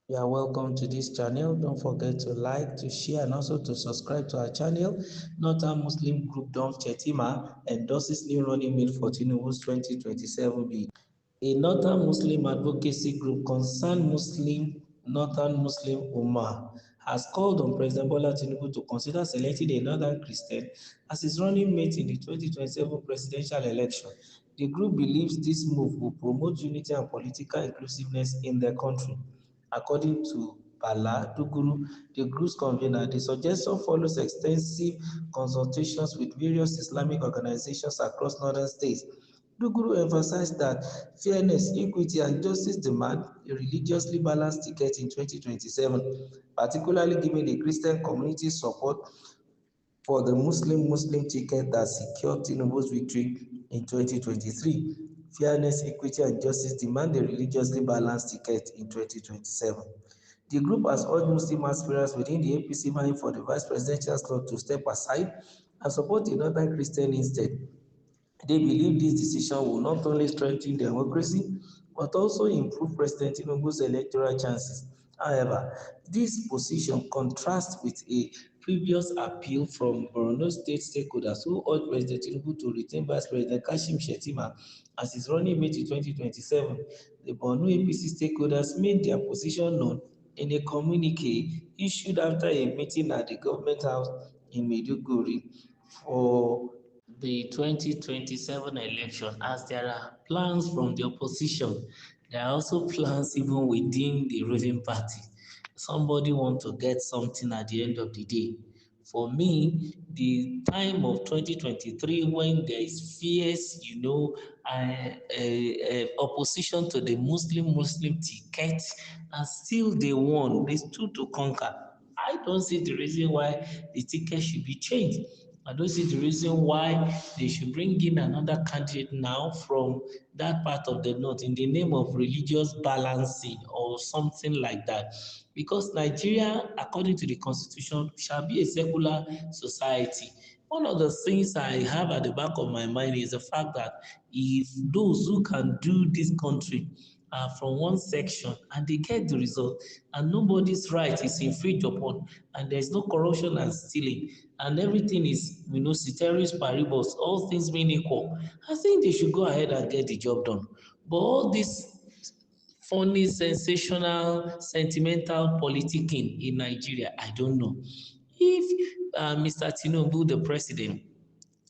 You are welcome to this channel. Don't forget to like, to share, and also to subscribe to our channel. Northern Muslim group Don Shettima endorses new running mate for Tinubu's 2027 bid. A Northern Muslim advocacy group, Concerned Muslim Northern Muslim Ummah, has called on President Bola Tinubu to consider selecting a Northern Christian as his running mate in the 2027 presidential election. The group believes this move will promote unity and political inclusiveness in the country. According to Bala Duguru, the group's convener, the suggestion follows extensive consultations with various Islamic organizations across northern states. Duguru emphasized that fairness, equity, and justice demand a religiously balanced ticket in 2027, particularly given the Christian community's support for the Muslim ticket that secured Tinubu's victory in 2023. Fairness, equity, and justice demand a religiously balanced ticket in 2027. The group has urged Muslim aspirants within the APC vying for the vice presidential slot to step aside and support a northern Christian instead. They believe this decision will not only strengthen democracy but also improve President Tinubu's electoral chances. However, this position contrasts with a previous appeal from Borno State stakeholders who urged President Tinubu to retain Vice President Kashim Shettima as his running mate in 2027. The Borno APC stakeholders made their position known in a communique issued after a meeting at the government house in Maiduguri for the 2027 election, as there are plans from the opposition. There are also plans even within the ruling party. Somebody want to get something at the end of the day. For me, the time of 2023 when there is fierce, opposition to the Muslim ticket, and still they won, they stood to conquer. I don't see the reason why the ticket should be changed. I don't see the reason why they should bring in another candidate now from that part of the north in the name of religious balancing or something like that. Because Nigeria, according to the constitution, shall be a secular society. One of the things I have at the back of my mind is the fact that if those who can do this country are from one section and they get the result and nobody's right is infringed upon and there's no corruption and stealing and everything is, ceteris paribus, all things being equal, I think they should go ahead and get the job done. But all this funny, sensational, sentimental politicking in Nigeria, I don't know. If Mr. Tinubu, the president,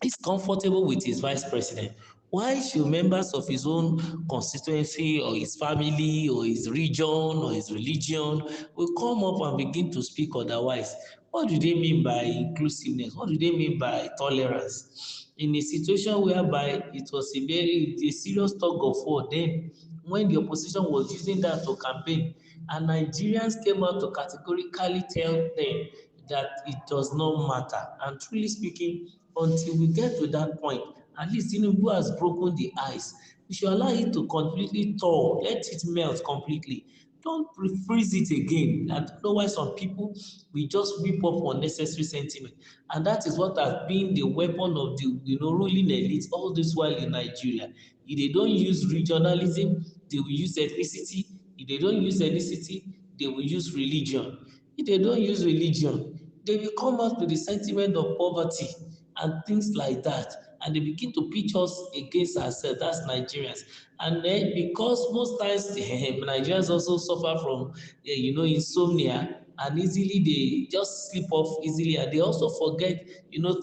is comfortable with his vice president, why should members of his own constituency or his family or his region or his religion will come up and begin to speak otherwise? What do they mean by inclusiveness? What do they mean by tolerance? In a situation whereby it was a serious tug of war then, when the opposition was using that to campaign, and Nigerians came out to categorically tell them that it does not matter. And truly speaking, until we get to that point, at least Tinubu has broken the ice. We should allow it to completely thaw, let it melt completely. Don't freeze it again. I don't know why some people will just whip up unnecessary sentiment. And that is what has been the weapon of the ruling elite all this while in Nigeria. If they don't use regionalism, they will use ethnicity. If they don't use ethnicity, they will use religion. If they don't use religion, they will come out with the sentiment of poverty and things like that. And they begin to pitch us against ourselves, that's Nigerians. And then because most times Nigerians also suffer from insomnia, and easily they just sleep off easily, and they also forget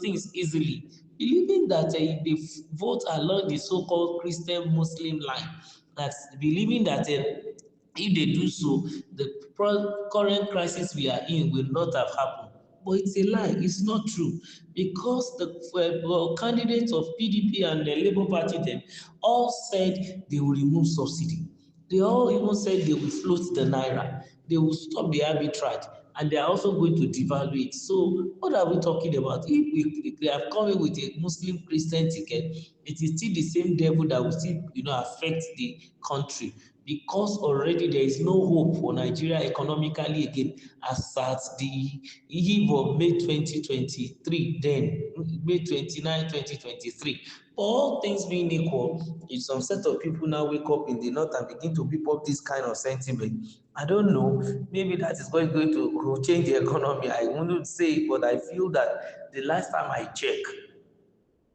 things easily, believing that if they vote along the so-called Christian Muslim line, that's believing that if they do so, the current crisis we are in will not have happened. But it's a lie. It's not true, because the candidates of PDP and the Labour Party then all said they will remove subsidy. They all even said they will float the naira. They will stop the arbitrage, and they are also going to devalue it. So what are we talking about? If they have come in with a Muslim Christian ticket, it is still the same devil that will still affect the country, because already there is no hope for Nigeria economically again as at the eve of May 2023, then May 29, 2023, But all things being equal, if some set of people now wake up in the north and begin to whip up this kind of sentiment, I don't know, maybe that is going to change the economy. I wouldn't say it, but I feel that the last time I checked,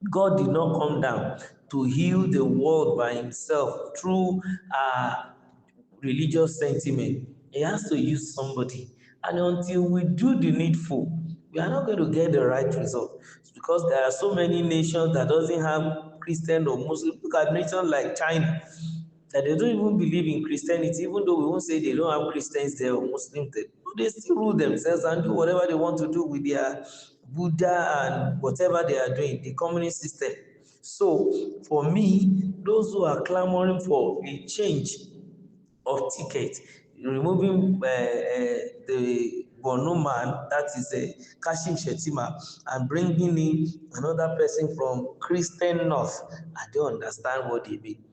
God did not come down to heal the world by himself through religious sentiment. He has to use somebody. And until we do the needful, we are not going to get the right result. It's because there are so many nations that doesn't have Christian or Muslim. Look at nations like China, that they don't even believe in Christianity, even though we won't say they don't have Christians there or Muslims there. They still rule themselves and do whatever they want to do with their Buddha and whatever they are doing, the communist system. So, for me, those who are clamoring for a change of ticket, removing the Borno man, that is Kashim Shettima, and bringing in another person from Christian North. I don't understand what they mean.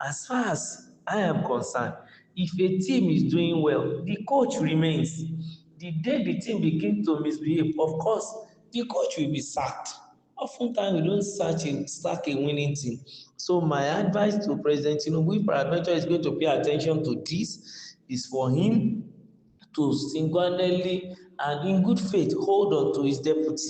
As far as I am concerned, if a team is doing well, the coach remains. The day the team begins to misbehave, of course, the coach will be sacked. Oftentimes, we don't sack a winning team. So my advice to President Tinubu, if peradventure is going to pay attention to this, is for him to singularly and in good faith hold on to his deputy,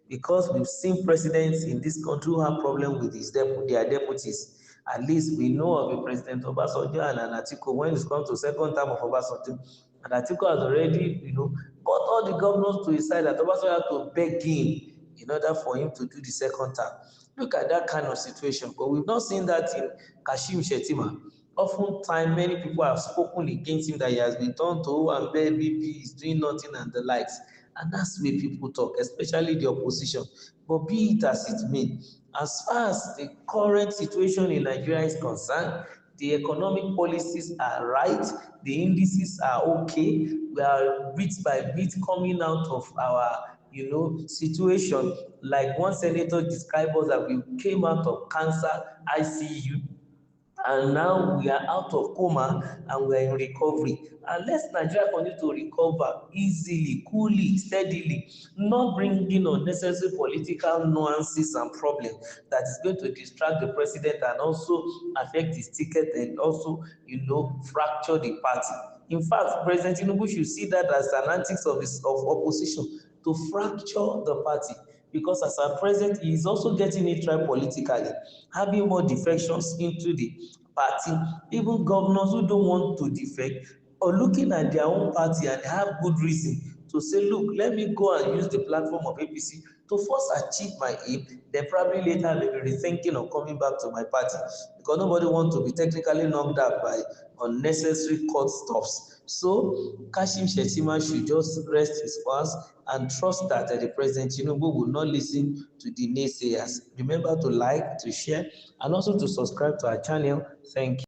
because we've seen presidents in this country who have problem with their deputies. At least we know of a President Obasanjo and an Atiku when it comes to second term of Obasanjo. And Atiku has already, got all the governors to his side that Obasanjo had to beg him in order for him to do the second term. Look at that kind of situation. But we've not seen that in Kashim Shettima. Oftentimes, many people have spoken against him that he has been turned to and bad BP, is doing nothing and the likes. And that's the way people talk, especially the opposition. But be it as it may, as far as the current situation in Nigeria is concerned, the economic policies are right, the indices are okay, we are bit by bit coming out of our situation. Like one senator described us that we came out of cancer ICU, and now we are out of coma and we are in recovery. And let Nigeria continue to recover easily, coolly, steadily, not bringing unnecessary political nuances and problems that is going to distract the president and also affect his ticket and also, fracture the party. In fact, President Tinubu should see that as an antics of opposition to fracture the party, because as at present he is also getting it right politically, having more defections into the party, even governors who don't want to defect or looking at their own party and have good reason to say, look, let me go and use the platform of APC to first achieve my aim, then probably later I may be rethinking of coming back to my party, because nobody wants to be technically knocked out by unnecessary court stuffs. So Kashim Shettima should just rest his fast and trust that the President Tinubu will not listen to the naysayers. Remember to like, to share, and also to subscribe to our channel. Thank you.